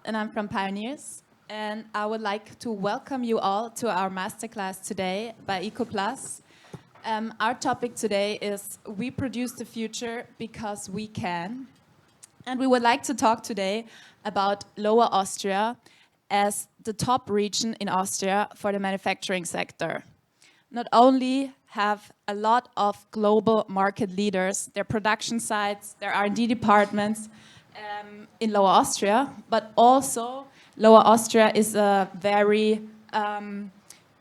and I'm from Pioneers. And I would like to welcome you all to our masterclass today by ecoplus. Our topic today is We Produce the Future Because We Can. And we would like to talk today about Lower Austria as the top region in Austria for the manufacturing sector. Not only have a lot of global market leaders, their production sites, their R&D departments in Lower Austria, but also Lower Austria is a very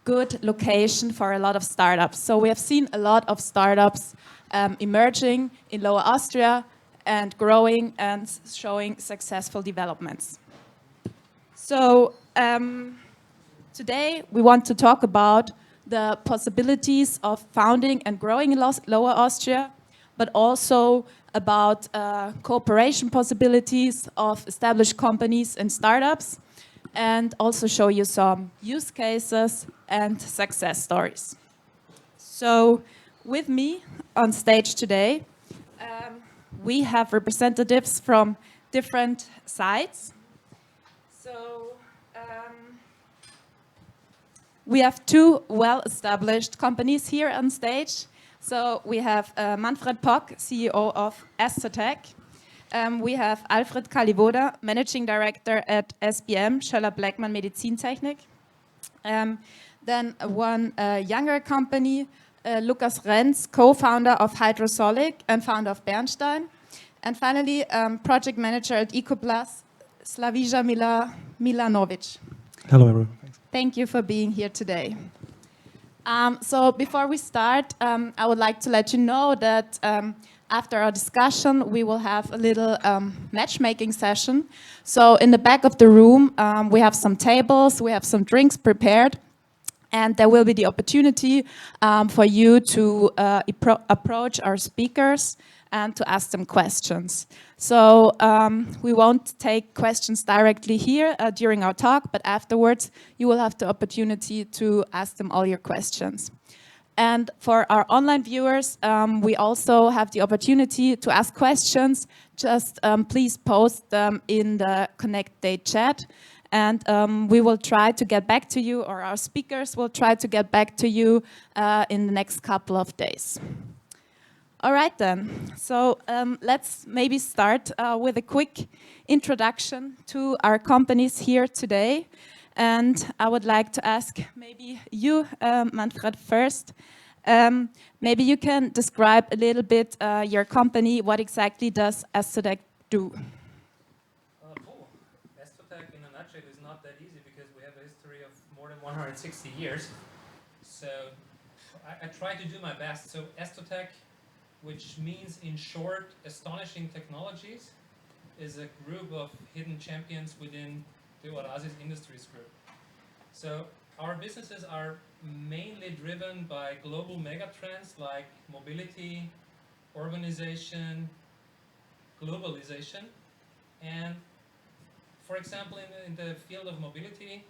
good location for a lot of startups. So we have seen a lot of startups emerging in Lower Austria and growing and showing successful developments. So today we want to talk about the possibilities of founding and growing in Lower Austria, but also about cooperation possibilities of established companies and startups, and also show you some use cases and success stories. So with me on stage today, we have representatives from different sites. So we have two well-established companies here on stage. So we have Manfred Pock, CEO of Estotec. We have Alfred Kalivoda, Managing Director at SBM, Schöller-Bleckmann Medizintechnik. Then one younger company, Lukas Renz, co-founder of Hydrosolic and founder of Bernstein. And finally, project manager at ecoplus, Slavija Milanovic. Hello, everyone. Thanks. Thank you for being here today. So before we start, I would like to let you know that after our discussion, we will have a little matchmaking session. So in the back of the room, we have some tables, we have some drinks prepared, and there will be the opportunity for you to approach our speakers and to ask them questions. So we won't take questions directly here during our talk, but afterwards you will have the opportunity to ask them all your questions. And for our online viewers, we also have the opportunity to ask questions. Just please post them in the Connect Day chat, and we will try to get back to you, or our speakers will try to get back to you in the next couple of days. All right then, so let's maybe start with a quick introduction to our companies here today. And I would like to ask maybe you, Manfred, first. Maybe you can describe a little bit your company. What exactly does Estotec do? Estotec in a nutshell is not that easy because we have a history of more than 160 years. So I try to do my best. So Estotec, which means in short, astonishing technologies, is a group of hidden champions within the Oasis Industries Group. So our businesses are mainly driven by global megatrends like mobility, urbanization, globalization. And for example, in the field of mobility,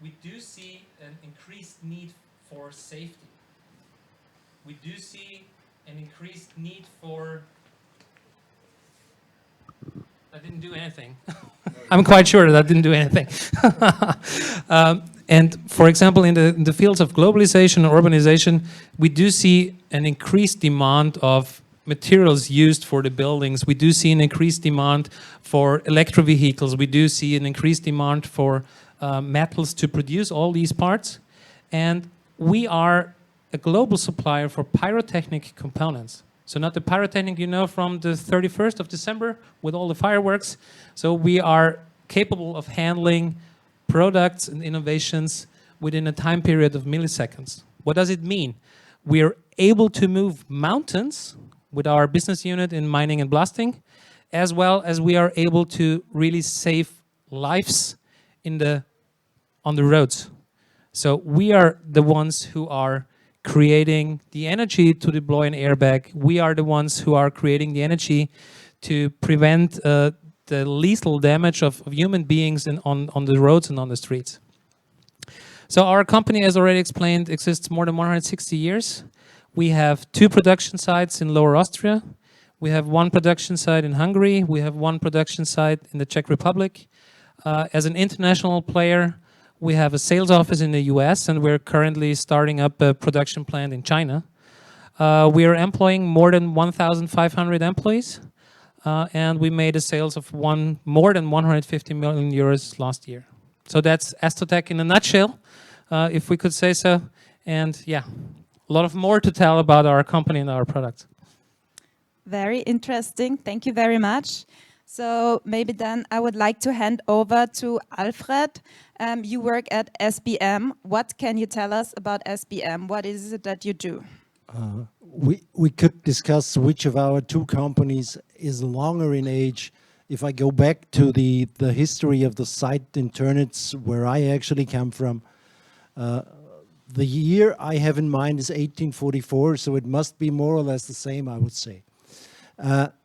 we do see an increased need for safety. We do see an increased need for... I didn't do anything. I'm quite sure that I didn't do anything. And for example, in the fields of globalization and urbanization, we do see an increased demand of materials used for the buildings. We do see an increased demand for electric vehicles. We do see an increased demand for metals to produce all these parts. And we are a global supplier for pyrotechnic components. So not the pyrotechnic you know from the 31st of December with all the fireworks. So we are capable of handling products and innovations within a time period of milliseconds. What does it mean? We are able to move mountains with our business unit in mining and blasting, as well as we are able to really save lives on the roads. So we are the ones who are creating the energy to deploy an airbag. We are the ones who are creating the energy to prevent the lethal damage of human beings on the roads and on the streets. So our company, as already explained, exists more than 160 years. We have 2 production sites in Lower Austria. We have 1 production site in Hungary. We have 1 production site in the Czech Republic. As an international player, we have a sales office in the US, and we're currently starting up a production plant in China. We are employing more than 1,500 employees, and we made a sales of more than 150 million euros last year. So that's Estotec in a nutshell, if we could say so. And yeah, a lot of more to tell about our company and our products. Very interesting. Thank you very much. So maybe then I would like to hand over to Alfred. You work at SBM. What can you tell us about SBM? What is it that you do? We could discuss which of our two companies is longer in age. If I go back to the history of the site in Turnitz, where I actually come from, the year I have in mind is 1844, so it must be more or less the same, I would say.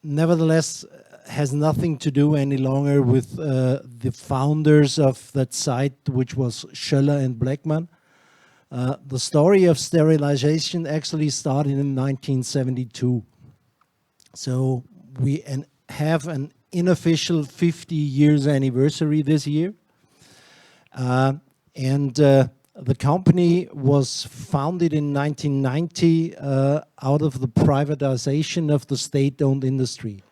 Nevertheless, has nothing to do any longer with the founders of that site, which was Schöller and Bleckmann. The story of sterilization actually started in 1972. So we have an unofficial 50 years anniversary this year. The company was founded in 1990 out of the privatization of the state-owned industry.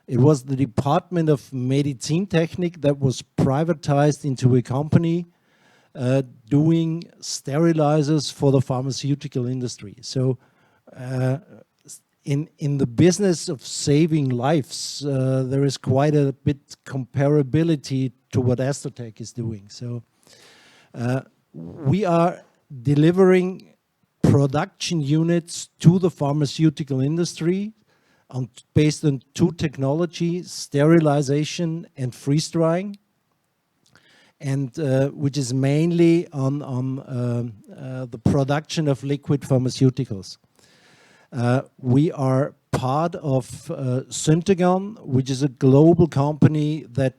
It was the Department of Medizintechnik that was privatized into a company doing sterilizers for the pharmaceutical industry. So in the business of saving lives, there is quite a bit comparability to what Estotec is doing. So we are delivering production units to the pharmaceutical industry based on two technologies, sterilization and freeze drying, and which is mainly on the production of liquid pharmaceuticals. We are part of Syntegon, which is a global company that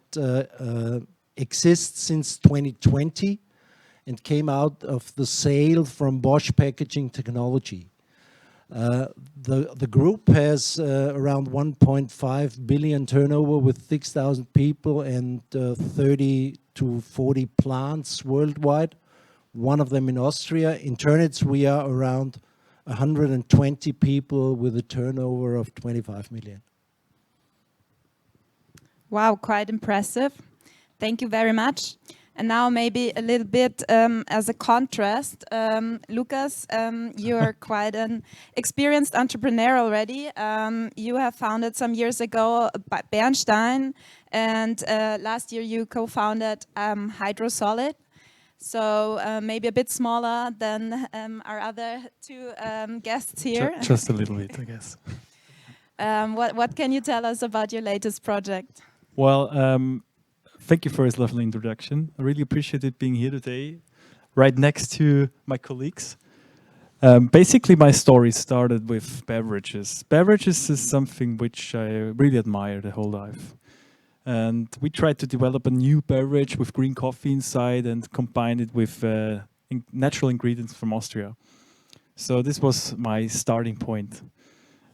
exists since 2020 and came out of the sale from Bosch Packaging Technology. The group has around 1.5 billion turnover with 6,000 people and 30 to 40 plants worldwide, one of them in Austria. In Turnitz, we are around 120 people with a turnover of 25 million. Wow, quite impressive. Thank you very much. And now maybe a little bit as a contrast, Lukas, you're quite an experienced entrepreneur already. You have founded some years ago Bernstein, and last year you co-founded Hydrosolid. So maybe a bit smaller than our other two guests here. Just a little bit, I guess. What can you tell us about your latest project? Well, thank you for this lovely introduction. I really appreciated being here today, right next to my colleagues. Basically, my story started with beverages. Beverages is something which I really admire the whole life. And we tried to develop a new beverage with green coffee inside and combine it with natural ingredients from Austria. So this was my starting point.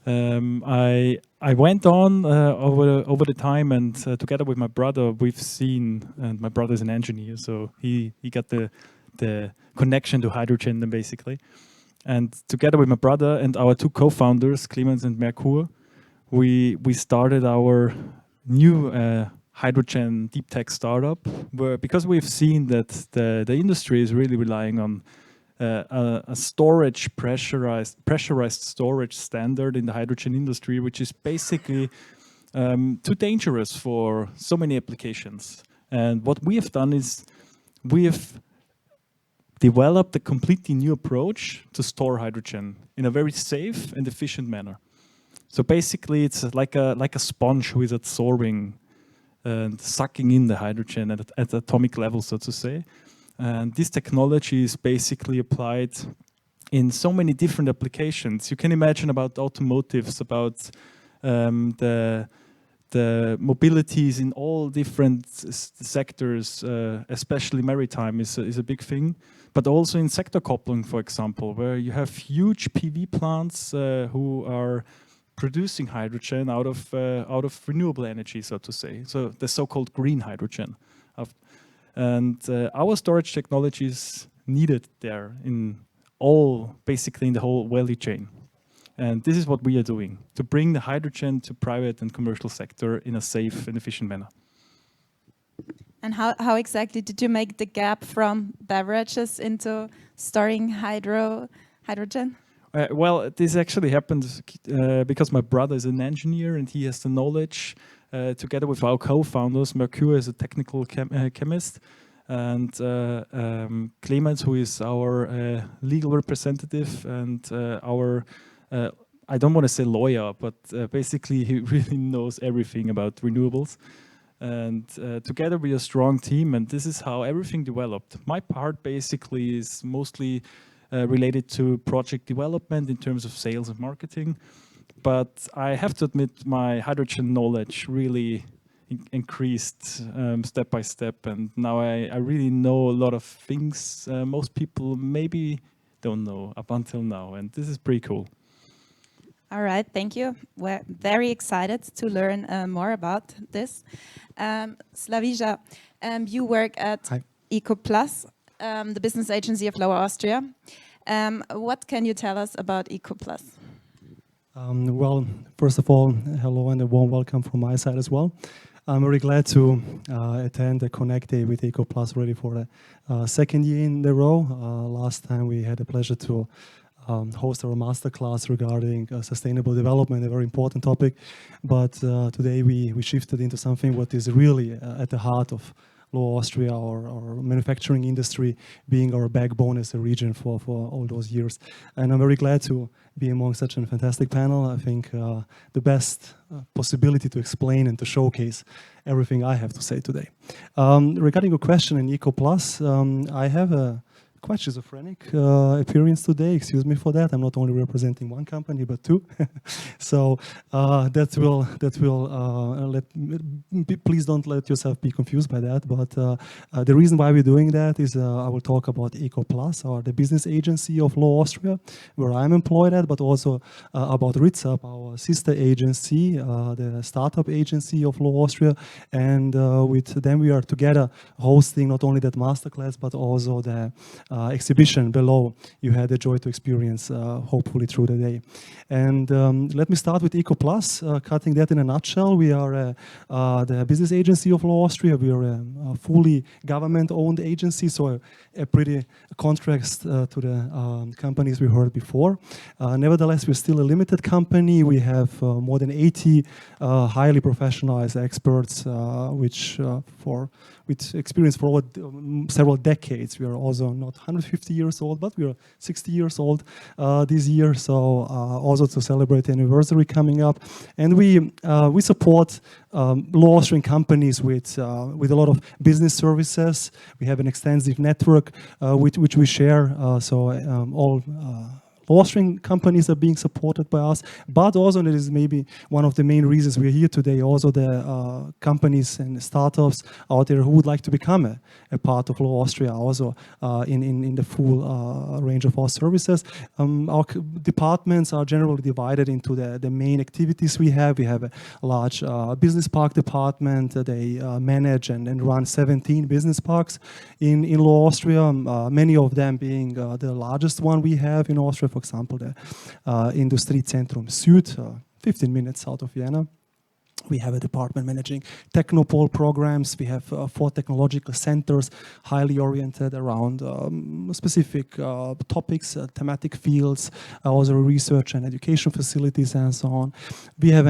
I went on over the time, and together with my brother, we've seen, and my brother is an engineer, so he got the connection to hydrogen then basically. And together with my brother and our two co-founders, Clemens and Merkur, we started our new hydrogen deep tech startup, where because we've seen that the industry is really relying on a storage pressurized storage standard in the hydrogen industry, which is basically too dangerous for so many applications. And what we have done is we have developed a completely new approach to store hydrogen in a very safe and efficient manner. So basically, it's like a sponge who is absorbing and sucking in the hydrogen at atomic level, so to say. And this technology is basically applied in so many different applications. You can imagine about automotives, about the mobilities in all different sectors, especially maritime is a big thing. But also in sector coupling, for example, where you have huge PV plants who are producing hydrogen out of renewable energy, so to say. So the so-called green hydrogen. And our storage technology is needed there basically in the whole value chain. And this is what we are doing, to bring the hydrogen to private and commercial sector in a safe and efficient manner. And how exactly did you make the gap from beverages into storing hydrogen? Well, this actually happened because my brother is an engineer and he has the knowledge. Together with our co-founders, Mercure is a technical chemist, and Clemens, who is our legal representative and our, I don't want to say lawyer, but basically he really knows everything about renewables. And together we are a strong team, and this is how everything developed. My part basically is mostly related to project development in terms of sales and marketing. But I have to admit my hydrogen knowledge really increased step by step. And now I really know a lot of things most people maybe don't know up until now. And this is pretty cool. All right, thank you. We're very excited to learn more about this. Slavija, you work at ecoplus, the business agency of Lower Austria. What can you tell us about ecoplus? Well, first of all, hello and a warm welcome from my side as well. I'm very glad to attend the Connect Day with ecoplus already for the second year in a row. Last time we had the pleasure to host our masterclass regarding sustainable development, a very important topic. But today we shifted into something what is really at the heart of Lower Austria, our manufacturing industry being our backbone as a region for all those years. And I'm very glad to be among such a fantastic panel. I think the best possibility to explain and to showcase everything I have to say today. Regarding your question in ecoplus, I have a quite schizophrenic appearance today. Excuse me for that. I'm not only representing one company but two. So please don't let yourself be confused by that. But the reason why we're doing that is I will talk about ecoplus, or the business agency of Lower Austria, where I'm employed at, but also about RITSAP, our sister agency, the startup agency of Lower Austria, and with them we are together hosting not only that masterclass but also the exhibition below you had the joy to experience hopefully through the day. And let me start with ecoplus, cutting that in a nutshell. We are the business agency of Lower Austria. We are a fully government-owned agency, so a pretty contrast to the companies we heard before. Nevertheless, we're still a limited company. We have more than 80 highly professionalized experts, with experience for several decades. We are also not 150 years old, but we are 60 years old this year. So also to celebrate the anniversary coming up, and we support Lower Austrian companies with a lot of business services. We have an extensive network which we share. All Austrian companies are being supported by us, but also, and it is maybe one of the main reasons we're here today, also the companies and startups out there who would like to become a part of Lower Austria, also in the full range of our services. Our departments are generally divided into the main activities we have. We have a large business park department. They manage and run 17 business parks in Lower Austria, many of them being the largest one we have in Austria. For example, the Industriezentrum Süd, 15 minutes south of Vienna. We have a department managing technopole programs. We have 4 technological centers, highly oriented around specific topics, thematic fields, also research and education facilities, and so on. We have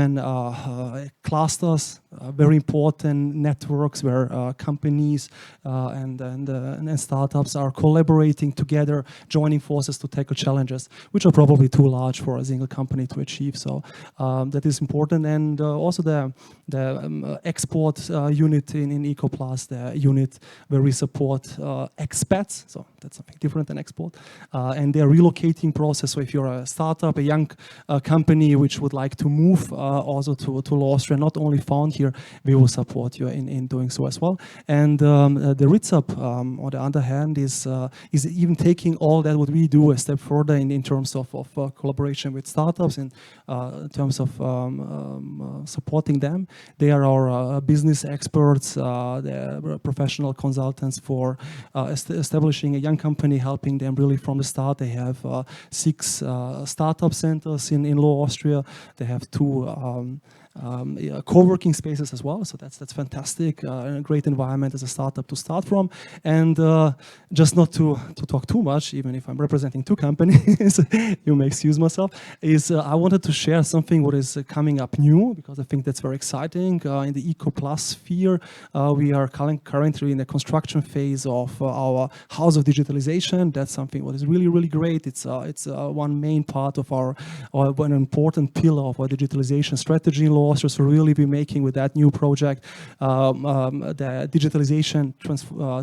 clusters, very important networks where companies and startups are collaborating together, joining forces to tackle challenges which are probably too large for a single company to achieve. So that is important, and also the export unit in ecoplus, the unit where we support expats, so that's something different than export, and their relocating process. So if you're a startup, a young company which would like to move also to Lower Austria, not only found here, we will support you in doing so as well. And the RITSUP, on the other hand, is even taking all that what we do a step further in terms of collaboration with startups, in terms of supporting them. They are our business experts, they're professional consultants for establishing a young company, helping them really from the start. They have 6 startup centers in Lower Austria. They have 2 co-working spaces as well, so that's fantastic. A great environment as a startup to start from. And just not to talk too much, even if I'm representing 2 companies, you may excuse myself, is I wanted to share something what is coming up new, because I think that's very exciting. In the ecoplus sphere, we are currently in the construction phase of our House of Digitalization. That's something what is really great. It's one main part of our, or one important pillar of our digitalization strategy in Lower Austria. So really be making with that new project the digitalization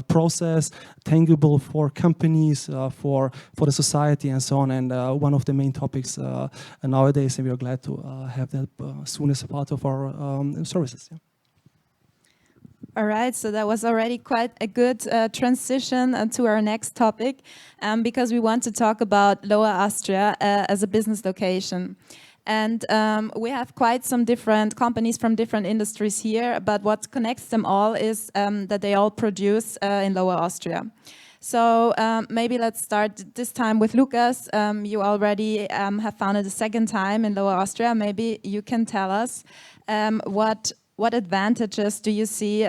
process tangible for companies, for the society and so on. And one of the main topics nowadays, and we are glad to have that soon as a part of our services. Yeah. All right, so that was already quite a good transition to our next topic, because we want to talk about Lower Austria as a business location. And we have quite some different companies from different industries here, but what connects them all is that they all produce in Lower Austria. So maybe let's start this time with Lukas. You already have founded the second time in Lower Austria. Maybe you can tell us what advantages do you see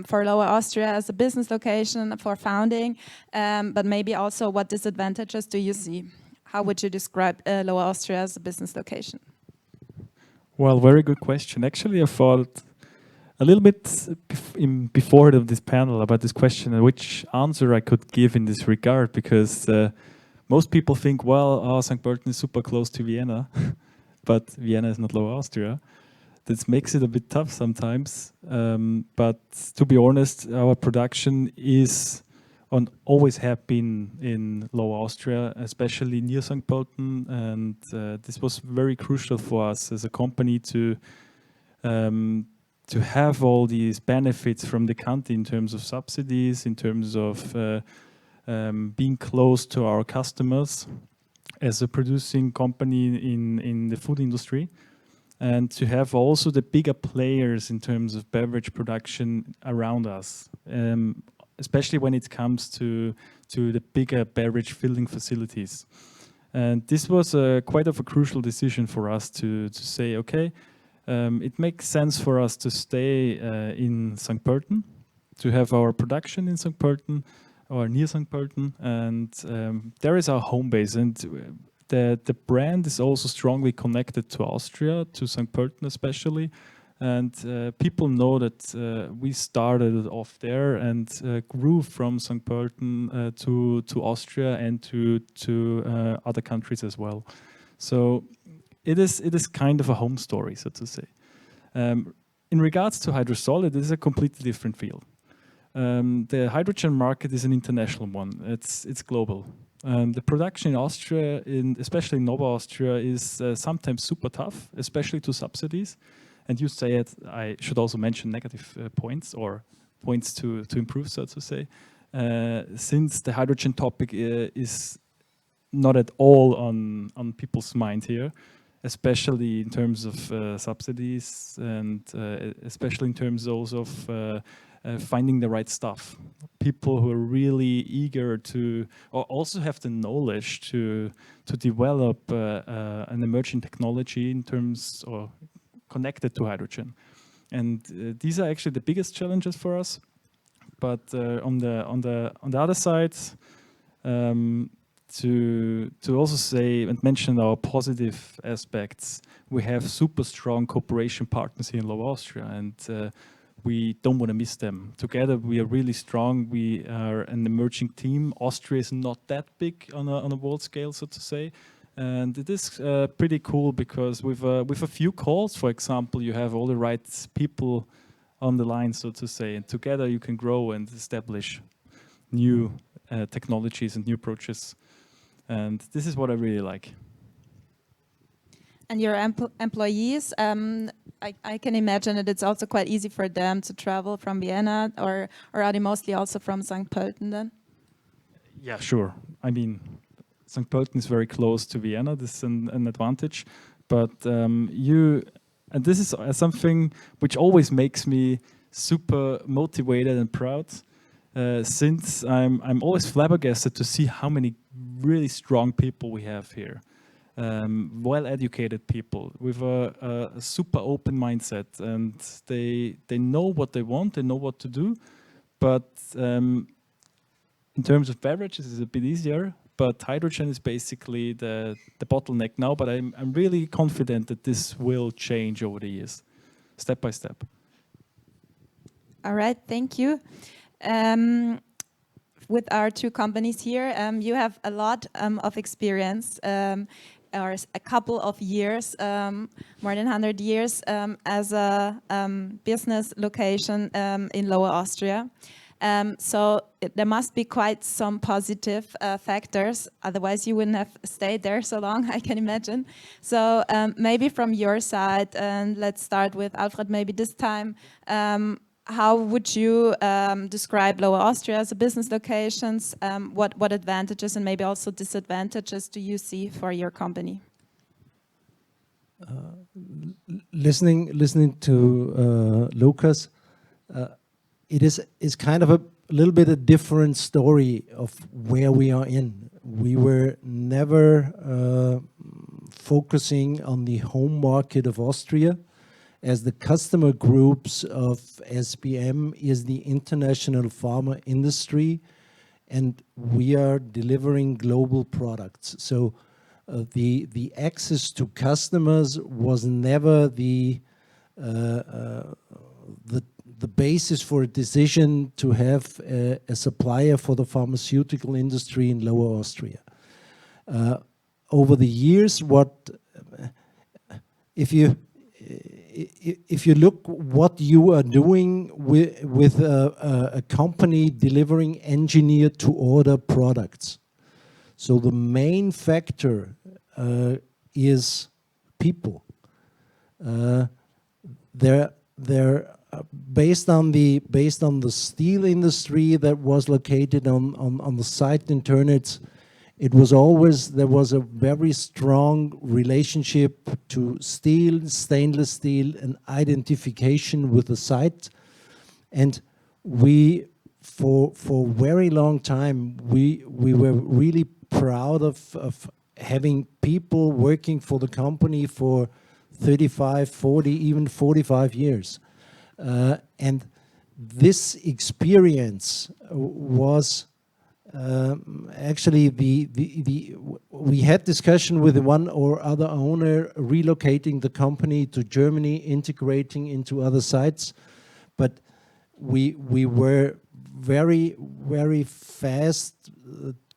for Lower Austria as a business location for founding, but maybe also what disadvantages do you see? How would you describe Lower Austria as a business location? Well, very good question. Actually, I thought a little bit before this panel about this question and which answer I could give in this regard, because most people think, well, St. Pölten is super close to Vienna, but Vienna is not Lower Austria. That makes it a bit tough sometimes. But to be honest, our production is and always have been in Lower Austria, especially near St. Pölten, and this was very crucial for us as a company to have all these benefits from the country in terms of subsidies, in terms of being close to our customers as a producing company in the food industry, and to have also the bigger players in terms of beverage production around us. Especially when it comes to the bigger beverage filling facilities. And this was quite of a crucial decision for us to say, okay, it makes sense for us to stay in St. Pölten, to have our production in St. Pölten or near St. Pölten, and there is our home base. And the brand is also strongly connected to Austria, to St. Pölten especially. And people know that we started off there and grew from St. Pölten to Austria and to other countries as well. So it is kind of a home story, so to say. In regards to Hydrosolid, it is a completely different field. The hydrogen market is an international one. It's global. The production in Austria, especially in Nova Austria, is sometimes super tough, especially to subsidies. And you say it, I should also mention negative points or points to improve, so to say. Since the hydrogen topic is not at all on people's mind here, especially in terms of subsidies and especially in terms also of finding the right stuff. People who are really eager to, or also have the knowledge to develop an emerging technology in terms or connected to hydrogen. And these are actually the biggest challenges for us. But on the other side, to also say and mention our positive aspects, we have super strong cooperation partners here in Lower Austria, and we don't want to miss them. Together we are really strong. We are an emerging team. Austria is not that big on a world scale, so to say. And it is pretty cool because with a few calls, for example, you have all the right people on the line, so to say, and together you can grow and establish new technologies and new approaches. And this is what I really like. And your employees, I can imagine that it's also quite easy for them to travel from Vienna, or are they mostly also from St. Pölten then? Yeah, sure. I mean, St. Pölten is very close to Vienna. This is an advantage. But and this is something which always makes me super motivated and proud, since I'm always flabbergasted to see how many really strong people we have here. Well-educated people with a super open mindset, and they know what they want, they know what to do. But in terms of beverages, it's a bit easier. But hydrogen is basically the bottleneck now. But I'm really confident that this will change over the years, step by step. All right, thank you. With our two companies here, you have a lot of experience, or a couple of years, more than 100 years, as a business location in Lower Austria. So there must be quite some positive factors, otherwise you wouldn't have stayed there so long, I can imagine. So maybe from your side, and let's start with Alfred maybe this time, how would you describe Lower Austria as a business locations? What advantages and maybe also disadvantages do you see for your company? Listening to Lucas, it is kind of a little bit a different story of where we are in. We were never focusing on the home market of Austria, as the customer groups of SBM is the international pharma industry, and we are delivering global products. So the access to customers was never the basis for a decision to have a supplier for the pharmaceutical industry in Lower Austria. Over the years, if you look what you are doing with a company delivering engineered to order products, so the main factor is people. They're based on the steel industry that was located on the site in Turnitz. It was always, there was a very strong relationship to steel, stainless steel, and identification with the site. And we, for a very long time, we were really proud of having people working for the company for 35, 40, even 45 years. And this experience was actually we had discussion with one or other owner relocating the company to Germany, integrating into other sites, but we were very fast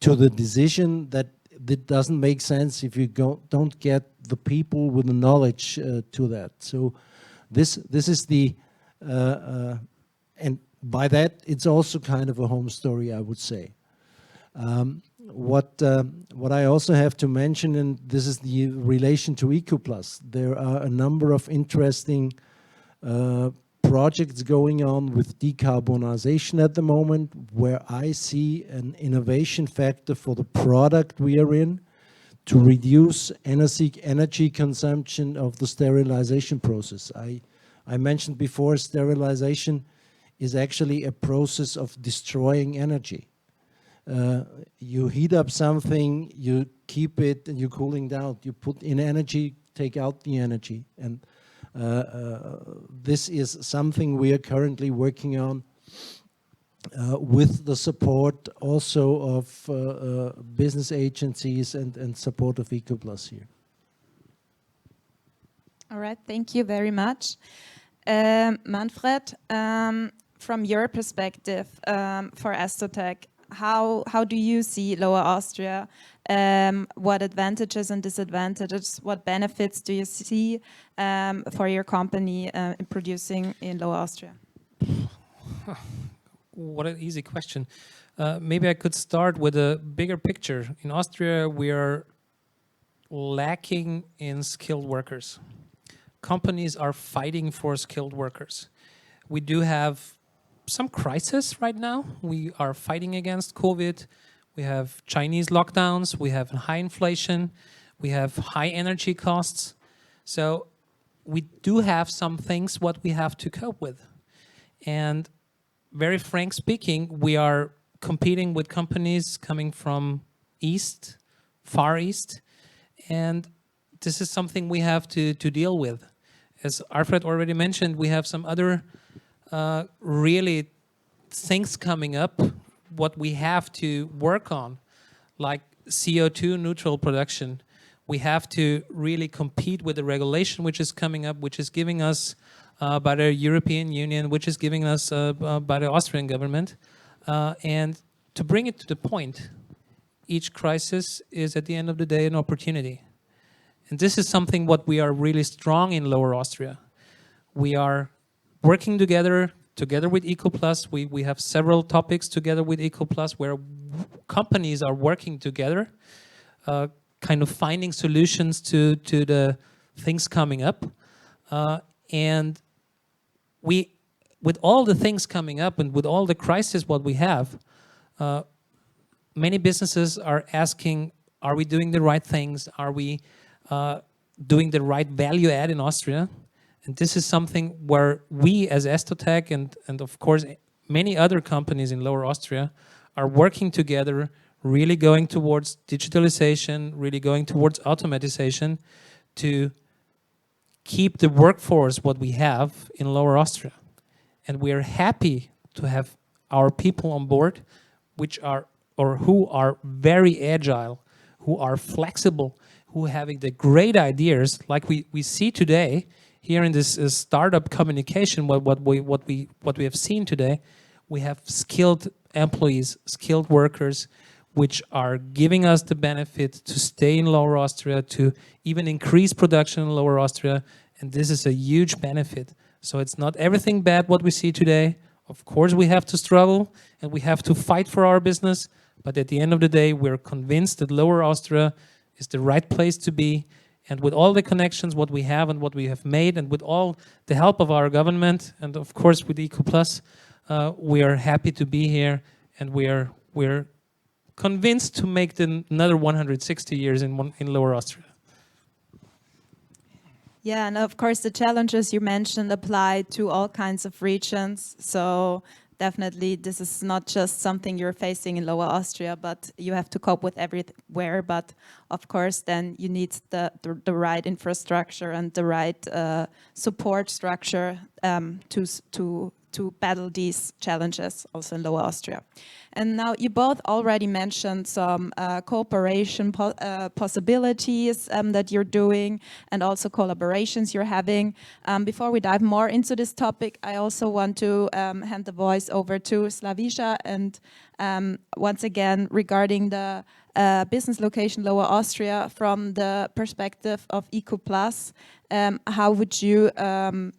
to the decision that it doesn't make sense if you don't get the people with the knowledge to that. So this is the and by that it's also kind of a home story, I would say. What I also have to mention, and this is the relation to ecoplus, there are a number of interesting projects going on with decarbonization at the moment, where I see an innovation factor for the product we are in to reduce energy consumption of the sterilization process. I mentioned before, sterilization is actually a process of destroying energy. You heat up something, you keep it, and you're cooling down. You put in energy, take out the energy. And this is something we are currently working on with the support also of business agencies and support of ecoplus here. All right, thank you very much. Manfred, from your perspective for Estotec, how do you see Lower Austria? What advantages and disadvantages, what benefits do you see for your company in producing in Lower Austria? What an easy question. Maybe I could start with a bigger picture. In Austria, we are lacking in skilled workers. Companies are fighting for skilled workers. We do have some crisis right now. We are fighting against COVID. We have Chinese lockdowns. We have high inflation. We have high energy costs. So we do have some things what we have to cope with. And very frank speaking, we are competing with companies coming from East, Far East, and this is something we have to deal with. As Alfred already mentioned, we have some other really things coming up, what we have to work on, like CO2 neutral production. We have to really compete with the regulation which is coming up, which is giving us by the European Union, which is giving us by the Austrian government. And to bring it to the point, each crisis is at the end of the day an opportunity. And this is something what we are really strong in Lower Austria. We are working together with ecoplus. We have several topics together with ecoplus where companies are working together, kind of finding solutions to the things coming up. And we, with all the things coming up and with all the crises what we have, many businesses are asking, are we doing the right things? Are we doing the right value add in Austria? And this is something where we as Estotec and of course many other companies in Lower Austria are working together, really going towards digitalization, really going towards automatization to keep the workforce what we have in Lower Austria. And we are happy to have our people on board which are or who are very agile, who are flexible, who are having the great ideas like we see today here in this startup communication, what we have seen today. We have skilled employees, skilled workers, which are giving us the benefit to stay in Lower Austria, to even increase production in Lower Austria, and this is a huge benefit. So it's not everything bad what we see today. Of course we have to struggle and we have to fight for our business, but at the end of the day we're convinced that Lower Austria is the right place to be. And with all the connections what we have and what we have made, and with all the help of our government, and of course with ecoplus, we are happy to be here, and we're convinced to make another 160 years in Lower Austria. Yeah, and of course the challenges you mentioned apply to all kinds of regions. So definitely this is not just something you're facing in Lower Austria, but you have to cope with everywhere. But of course then you need the right infrastructure and the right support structure to battle these challenges also in Lower Austria. And now you both already mentioned some cooperation possibilities that you're doing and also collaborations you're having. Before we dive more into this topic, I also want to hand the voice over to Slavisha, and once again regarding the business location Lower Austria from the perspective of ecoplus. How would you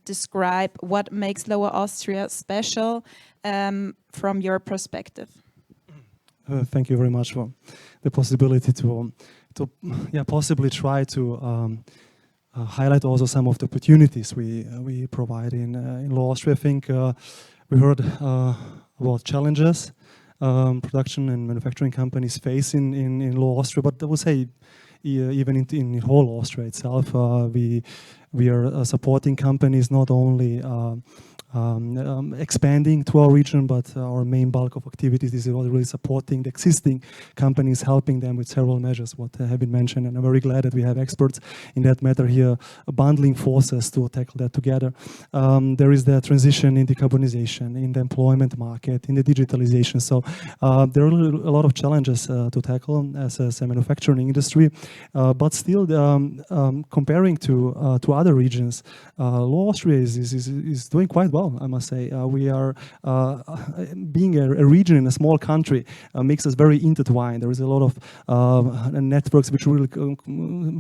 describe what makes Lower Austria special from your perspective? Thank you very much for the possibility to possibly try to highlight also some of the opportunities we provide in Lower Austria. I think we heard about challenges production and manufacturing companies face in Lower Austria, but I would say even in whole Austria itself, we are supporting companies not only expanding to our region, but our main bulk of activities is really supporting the existing companies, helping them with several measures what have been mentioned, and I'm very glad that we have experts in that matter here, bundling forces to tackle that together. There is the transition in decarbonization, in the employment market, in the digitalization, so there are a lot of challenges to tackle as a manufacturing industry, but still comparing to other regions, Lower Austria is doing quite well well, I must say. We are, being a region in a small country makes us very intertwined. There is a lot of networks which really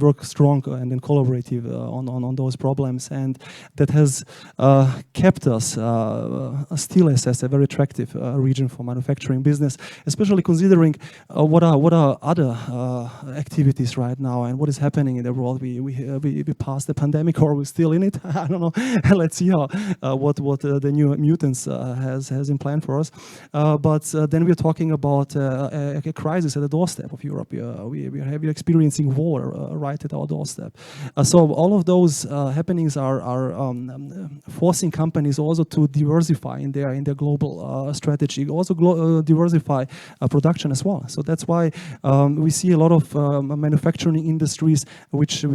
work strong and then collaborative on those problems, and that has kept us still as a very attractive region for manufacturing business, especially considering what are other activities right now and what is happening in the world. We passed the pandemic, or we're still in it. I don't know. Let's see how what the new mutants has in plan for us. But then we're talking about a crisis at the doorstep of Europe. We're experiencing war right at our doorstep. So all of those happenings are forcing companies also to diversify in their global strategy, also diversify production as well. So that's why we see a lot of manufacturing industries which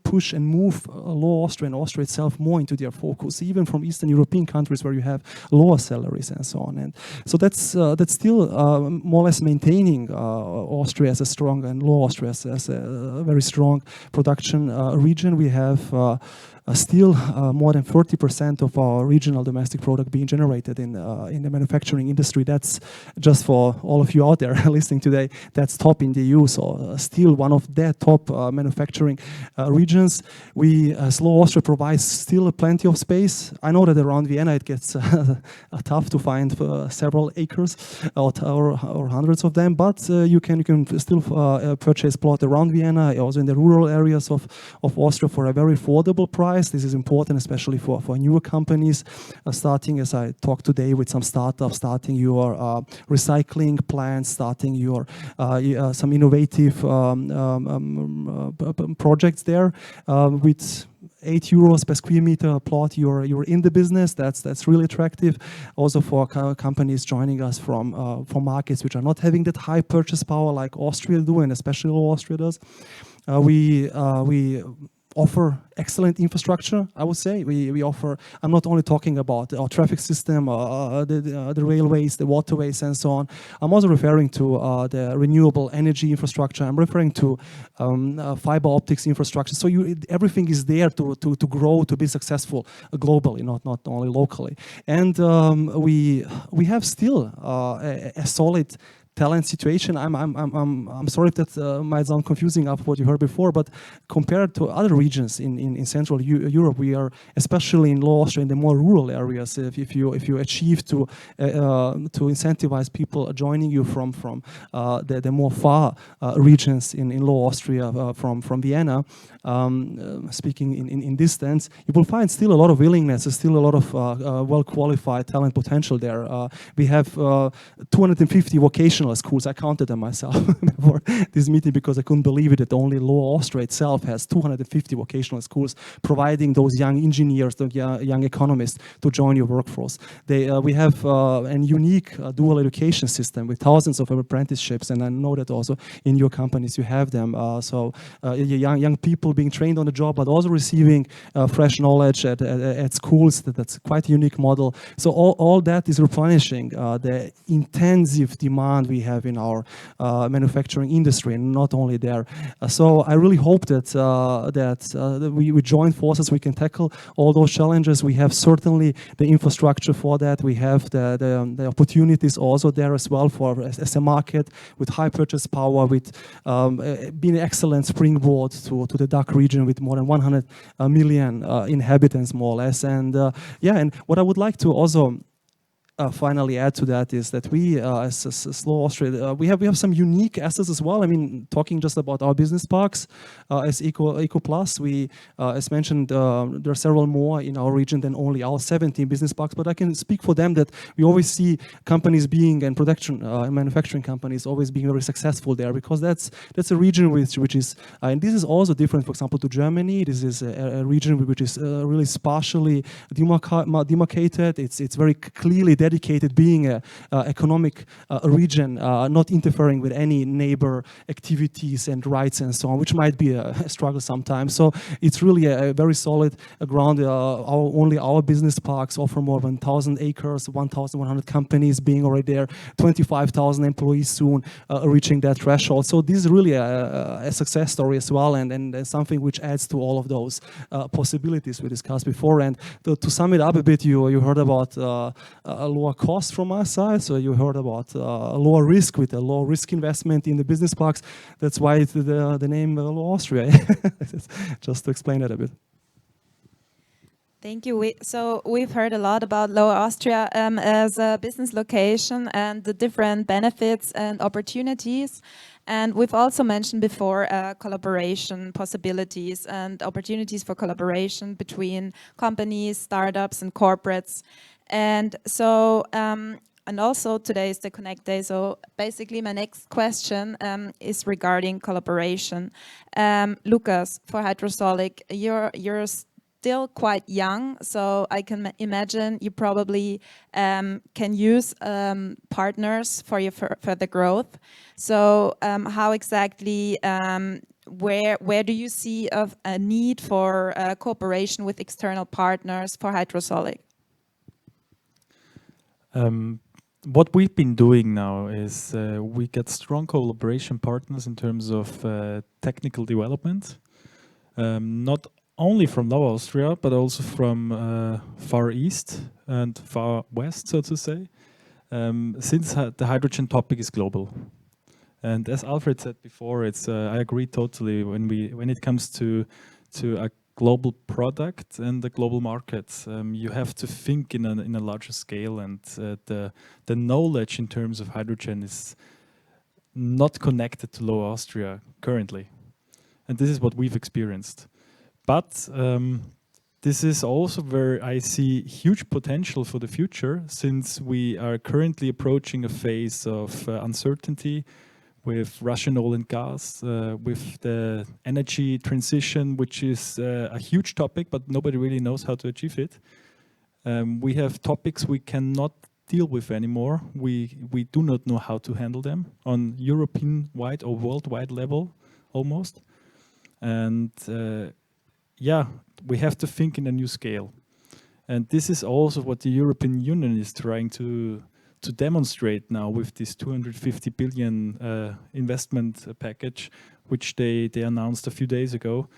push and move low Austria and Austria itself more into their focus, even from Eastern European countries where you have lower salaries and so on. And so that's still more or less maintaining Austria as a strong, and Lower Austria as a very strong production region. We have still more than 30% of our regional domestic product being generated in the manufacturing industry. That's just for all of you out there listening today, that's top in the EU. So still one of the top manufacturing regions. We, as Lower Austria, provides still plenty of space. I know that around Vienna it gets tough to find several acres or hundreds of them, but you can still purchase plot around Vienna, also in the rural areas of Austria, for a very affordable price. This is important, especially for newer companies starting, as I talked today, with some startups, starting your recycling plants, starting your some innovative projects there with €8 per square meter plot. You're in the business. That's really attractive. Also for companies joining us from markets which are not having that high purchase power like Austria do, and especially Austria does. We offer excellent infrastructure, I would say. We offer, I'm not only talking about our traffic system, the railways, the waterways, and so on. I'm also referring to the renewable energy infrastructure. I'm referring to fiber optics infrastructure. So everything is there to grow, to be successful globally, not only locally. And we have still a solid talent situation. I'm sorry if that might sound confusing after what you heard before, but compared to other regions in Central Europe, we are, especially in Lower Austria, in the more rural areas. If you achieve to incentivize people joining you from the more far regions in Lower Austria, from Vienna, speaking in distance, you will find still a lot of willingness, still a lot of well-qualified talent potential there. We have 250 vocational schools. I counted them myself before this meeting because I couldn't believe it that only Lower Austria itself has 250 vocational schools providing those young engineers, the young economists to join your workforce. We have a unique dual education system with thousands of apprenticeships, and I know that also in your companies you have them. So young people being trained on the job, but also receiving fresh knowledge at schools. That's quite a unique model. So all that is replenishing the intensive demand we have in our manufacturing industry, and not only there. So I really hope that we join forces, we can tackle all those challenges. We have certainly the infrastructure for that. We have the opportunities also there as well for as a market with high purchase power, with being an excellent springboard to the DACH region with more than 100 million inhabitants, more or less. And and what I would like to also finally add to that is that we, as Lower Austria, we have some unique assets as well. I mean, talking just about our business parks, as ecoplus, we, as mentioned, there are several more in our region than only our 17 business parks, but I can speak for them that we always see companies being, and production, manufacturing companies always being very successful there, because that's a region which is, and this is also different, for example, to Germany. This is a region which is really spatially demarcated. It's very clearly dedicated being a economic region, not interfering with any neighbor activities and rights and so on, which might be a struggle sometimes. So it's really a very solid ground. Only our business parks offer more than 1,000 acres, 1,100 companies being already there, 25,000 employees soon reaching that threshold. So this is really a success story as well, and something which adds to all of those possibilities we discussed before. And to sum it up a bit, you heard about a lower cost from our side, so you heard about a lower risk with a low risk investment in the business parks. That's why it's the name Low Austria. Just to explain that a bit. Thank you. So we've heard a lot about Lower Austria as a business location and the different benefits and opportunities. And we've also mentioned before collaboration possibilities and opportunities for collaboration between companies, startups, and corporates. And so, and also today is the Connect Day. So basically, my next question is regarding collaboration. Lucas, for Hydrosolic, you're still quite young, so I can imagine you probably can use partners for your further growth. So how exactly, where do you see a need for cooperation with external partners for Hydrosolic? What we've been doing now is we get strong collaboration partners in terms of technical development, not only from Lower Austria, but also from far east and far west, so to say, since the hydrogen topic is global. And as Alfred said before, it's I agree totally when it comes to a global product and the global markets. You have to think in a larger scale, and the knowledge in terms of hydrogen is not connected to Lower Austria currently, and this is what we've experienced. But this is also where I see huge potential for the future, since we are currently approaching a phase of uncertainty with Russian oil and gas, with the energy transition, which is a huge topic, but nobody really knows how to achieve it. We have topics we cannot deal with anymore. We do not know how to handle them on European-wide or worldwide level, almost. And yeah, we have to think in a new scale. And this is also what the European Union is trying to demonstrate now with this 250 billion investment package, which they announced a few days ago.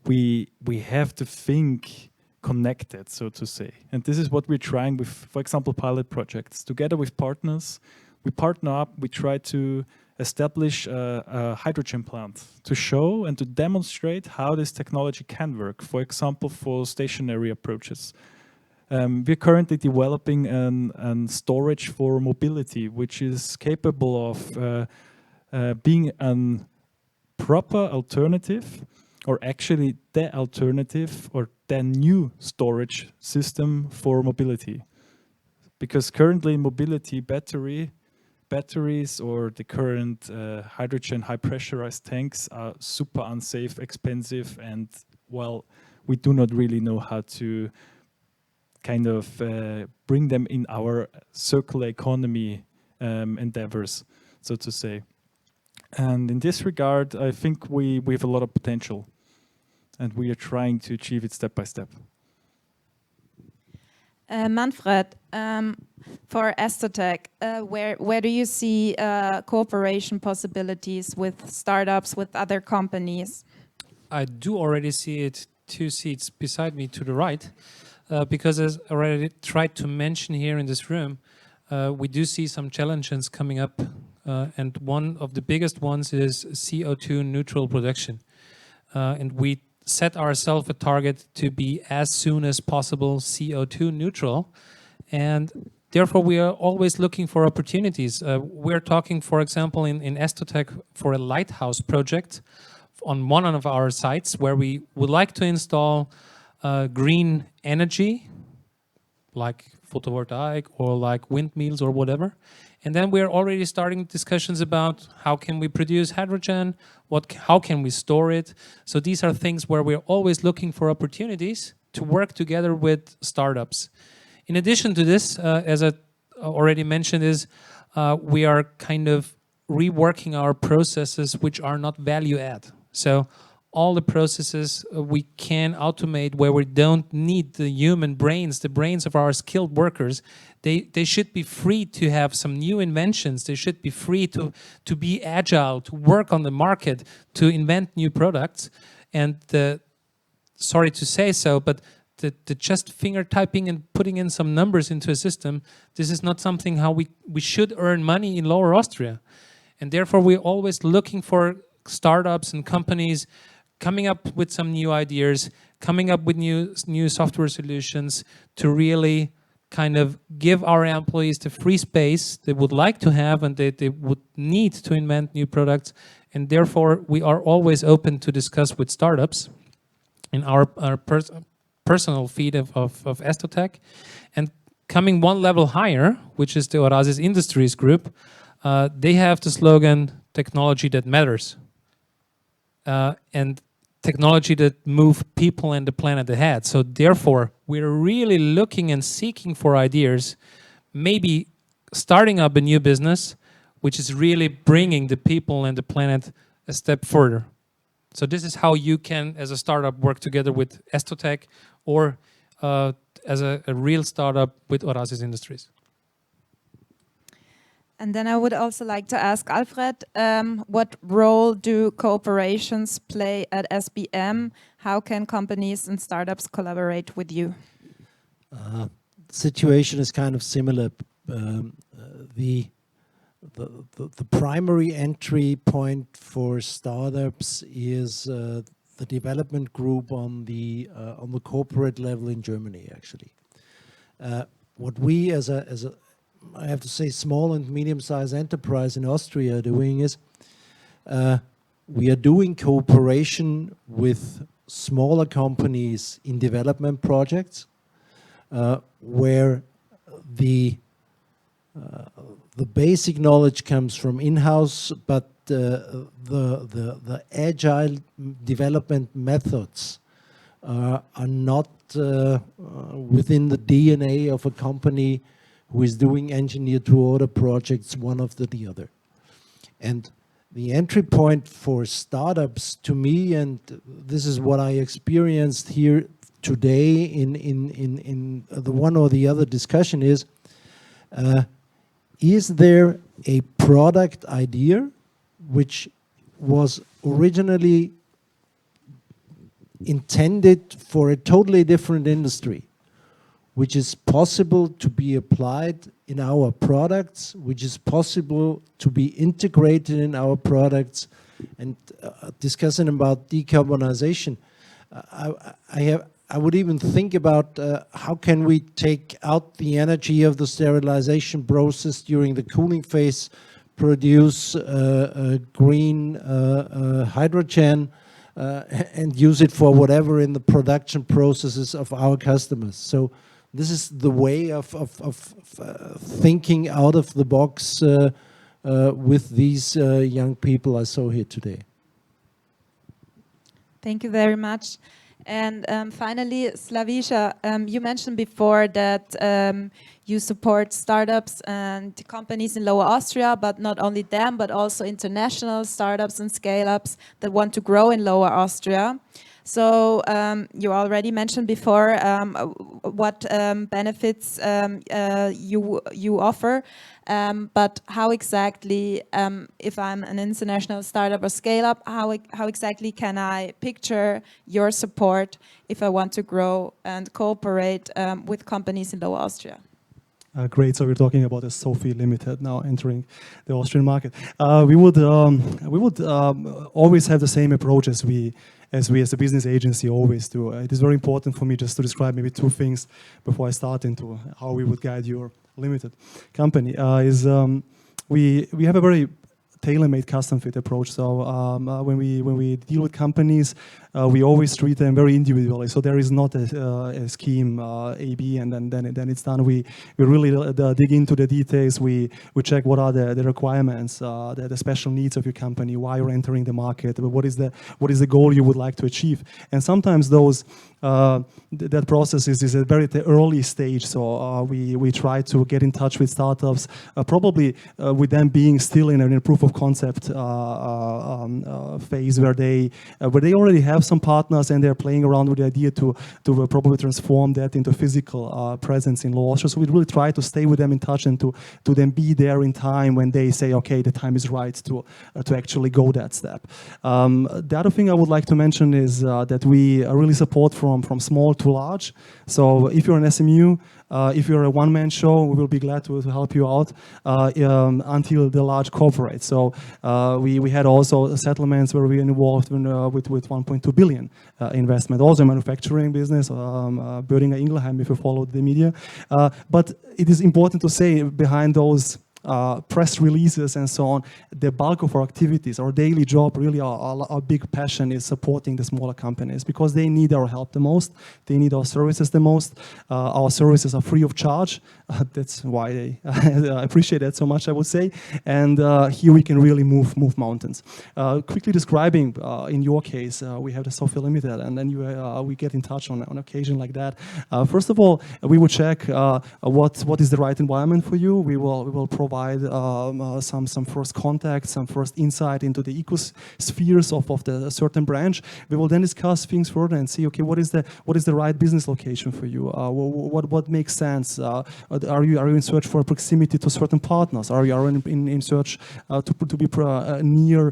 We have to think connected, so to say. And this is what we're trying with, for example, pilot projects. Together with partners, we partner up, we try to establish a hydrogen plant to show and to demonstrate how this technology can work, for example, for stationary approaches. We're currently developing an storage for mobility, which is capable of being a proper alternative, or actually the alternative or the new storage system for mobility. Because currently mobility batteries or the current hydrogen high pressurized tanks are super unsafe, expensive, and well, we do not really know how to kind of bring them in our circular economy endeavors, so to say. And in this regard, I think we have a lot of potential, and we are trying to achieve it step by step. Manfred, for Estotec, where do you see cooperation possibilities with startups, with other companies? I do already see it 2 seats beside me to the right, because as I already tried to mention here in this room, we do see some challenges coming up, and one of the biggest ones is CO2 neutral production. And we set ourselves a target to be as soon as possible CO2 neutral, and therefore we are always looking for opportunities. We're talking, for example, in Estotec for a lighthouse project on one of our sites where we would like to install green energy, like photovoltaic or like windmills or whatever. And then we're already starting discussions about how can we produce hydrogen, how can we store it. So these are things where we're always looking for opportunities to work together with startups. In addition to this, as I already mentioned, is we are kind of reworking our processes which are not value add. So all the processes we can automate where we don't need the human brains, the brains of our skilled workers. They should be free to have some new inventions. They should be free to be agile, to work on the market, to invent new products. And sorry to say so, but the just finger typing and putting in some numbers into a system, this is not something how we should earn money in Lower Austria. And therefore we're always looking for startups and companies coming up with some new ideas, coming up with new software solutions to really kind of give our employees the free space they would like to have and they would need to invent new products. And therefore we are always open to discuss with startups in our personal feed of Estotec. And coming one level higher, which is the Horasis Industries Group, they have the slogan, technology that matters. And technology that move people and the planet ahead. So therefore, we're really looking and seeking for ideas, maybe starting up a new business, which is really bringing the people and the planet a step further. So this is how you can, as a startup, work together with Estotec or as a real startup with Horasis Industries. And then I would also like to ask Alfred, what role do cooperations play at SBM? How can companies and startups collaborate with you? Situation is kind of similar. The primary entry point for startups is the development group on the corporate level in Germany. Actually, what we as a I have to say small and medium-sized enterprise in Austria are doing is we are doing cooperation with smaller companies in development projects where the basic knowledge comes from in-house, but the agile development methods are not within the DNA of a company who is doing engineer-to-order projects, one after the other. And the entry point for startups, to me, and this is what I experienced here today in the one or the other discussion, is there a product idea which was originally intended for a totally different industry, which is possible to be applied in our products, which is possible to be integrated in our products, and discussing about decarbonization. I would even think about how can we take out the energy of the sterilization process during the cooling phase, produce green hydrogen, and use it for whatever in the production processes of our customers. So this is the way of thinking out of the box with these young people I saw here today. Thank you very much. And finally, Slavisha, you mentioned before that you support startups and companies in Lower Austria, but not only them, but also international startups and scale-ups that want to grow in Lower Austria. So you already mentioned before what benefits you offer, but how exactly, if I'm an international startup or scale-up, how exactly can I picture your support if I want to grow and cooperate with companies in Lower Austria? Great. So we're talking about a Sophie Limited now entering the Austrian market. We would always have the same approach as a business agency always do. It is very important for me just to describe maybe two things before I start into how we would guide your limited company. We have a very tailor-made custom fit approach. So when we deal with companies, we always treat them very individually. So there is not a scheme A, B, and then it's done. We really dig into the details. We check what are the requirements, the special needs of your company, why you're entering the market, what is the goal you would like to achieve. And sometimes those that process is at very early stage. So we try to get in touch with startups, probably with them being still in a proof of concept phase where they already have some partners and they're playing around with the idea to probably transform that into physical presence in Low Austria. So we really try to stay with them in touch and to then be there in time when they say, okay, the time is right to actually go that step. The other thing I would like to mention is that we really support from small to large. So if you're an SMU, if you're a one-man show, we will be glad to help you out until the large corporate. So we had also settlements where we were involved with 1.2 billion investment, also manufacturing business, Böhringer Ingelheim, if you followed the media. But it is important to say behind those press releases and so on, the bulk of our activities, our daily job, really our big passion is supporting the smaller companies because they need our help the most, they need our services the most. Our services are free of charge. That's why they I appreciate that so much, I would say. And here we can really move mountains. Quickly describing, in your case, we have the Sophia Limited, and then we get in touch on occasion like that. First of all, we will check what is the right environment for you. We will provide some first contact, some first insight into the ecospheres of the certain branch. We will then discuss things further and see, okay, what is the right business location for you? What makes sense? Are you in search for proximity to certain partners? Are you in search to be near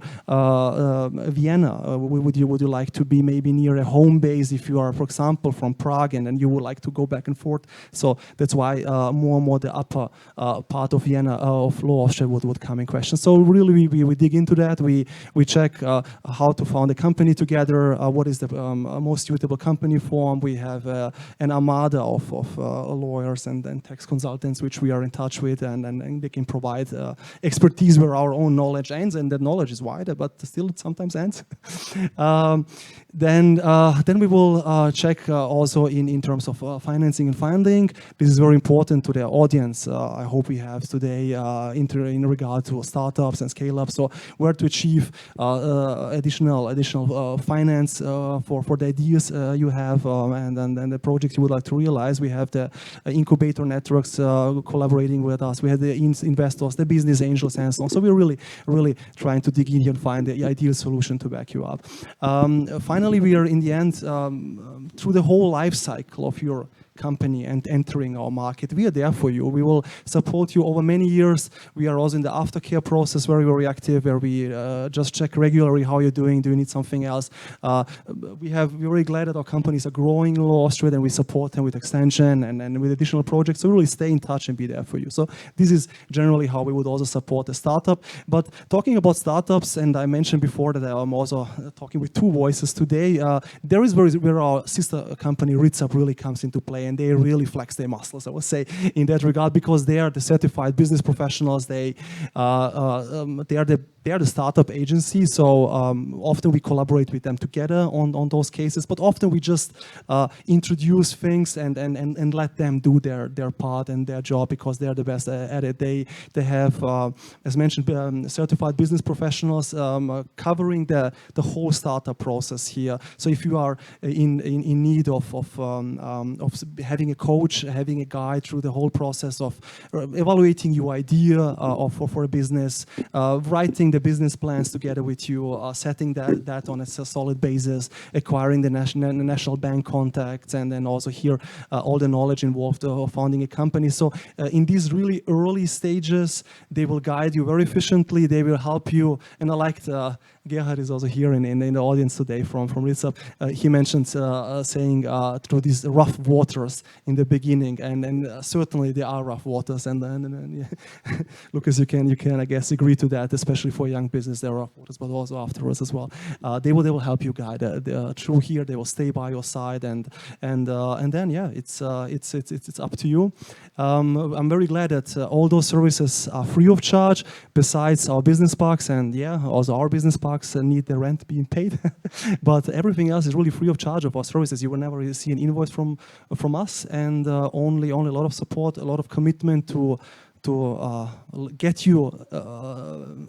Vienna? Would you like to be maybe near a home base if you are, for example, from Prague and you would like to go back and forth? So that's why more and more the upper part of Vienna, of Low Austria would come in question. So really we dig into that. We check how to found a company together, what is the most suitable company form. We have an armada of lawyers and tax consultants which we are in touch with, and they can provide expertise where our own knowledge ends, and that knowledge is wider, but still it sometimes ends. Then we will check also in terms of financing and funding. This is very important to the audience. I hope we have today in regard to startups and scale-ups. So where to achieve additional finance for the ideas you have and the projects you would like to realize. We have the incubator networks collaborating with us. We have the investors, the business angels, and so on. So we're really trying to dig in here and find the ideal solution to back you up. Finally, we are in the end through the whole life cycle of your company and entering our market. We are there for you. We will support you over many years. We are also in the aftercare process, very active, where we just check regularly how you're doing. Do you need something else? We're very glad that our companies are growing in Low Austria, and we support them with extension and with additional projects. So really stay in touch and be there for you. So this is generally how we would also support a startup. But talking about startups, and I mentioned before that I'm also talking with two voices today. There is where our sister company Ritzap really comes into play, and they really flex their muscles, I would say, in that regard, because they are the certified business professionals. They are the startup agency, so often we collaborate with them together on those cases, but often we just introduce things and let them do their part and their job, because they are the best at it. They have, as mentioned, certified business professionals covering the whole startup process here. So if you are in need of having a coach, having a guide through the whole process of evaluating your idea for a business, writing the business plans together with you, setting that on a solid basis, acquiring the national bank contacts, and then also here all the knowledge involved of founding a company. So in these really early stages, they will guide you very efficiently. They will help you, and I liked Gerhard is also here in the audience today from Ritzap. He mentioned saying through these rough waters in the beginning, and certainly there are rough waters, and yeah. Lucas, you can I guess agree to that, especially for young business. There are rough waters, but also afterwards as well. They will help you guide through here. They will stay by your side, and then yeah, it's up to you. I'm very glad that all those services are free of charge, besides our business parks, and yeah, also our business parks need the rent being paid. But everything else is really free of charge of our services. You will never really see an invoice from us, and only a lot of support, a lot of commitment to get you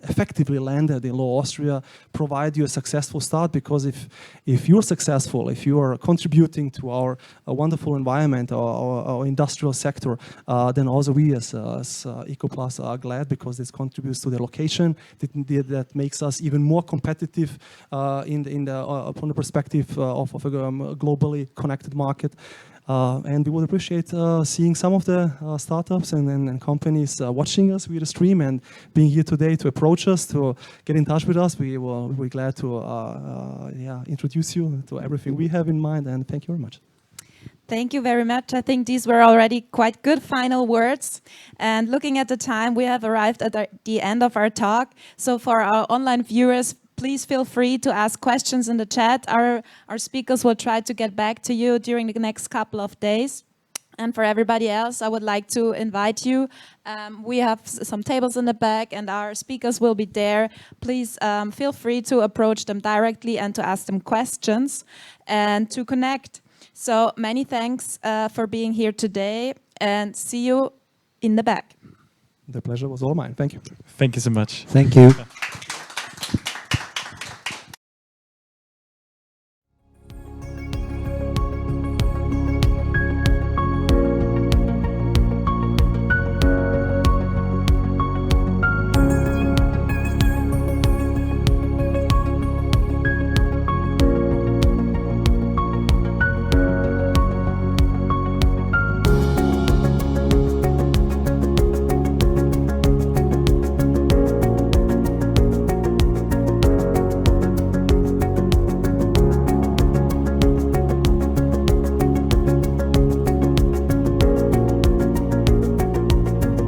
effectively landed in Low Austria, provide you a successful start. Because if you're successful, if you are contributing to our wonderful environment, our industrial sector, then also we as ecoplus are glad, because this contributes to the location that makes us even more competitive from the perspective of a globally connected market. And we would appreciate seeing some of the startups and companies watching us via the stream and being here today to approach us, to get in touch with us. We'll be glad to introduce you to everything we have in mind, and thank you very much. Thank you very much. I think these were already quite good final words. And looking at the time, we have arrived at the end of our talk. So for our online viewers, please feel free to ask questions in the chat. Our speakers will try to get back to you during the next couple of days. And for everybody else, I would like to invite you. We have some tables in the back, and our speakers will be there. Please feel free to approach them directly and to ask them questions and to connect. So many thanks for being here today, and see you in the back. The pleasure was all mine. Thank you. Thank you so much. Thank you.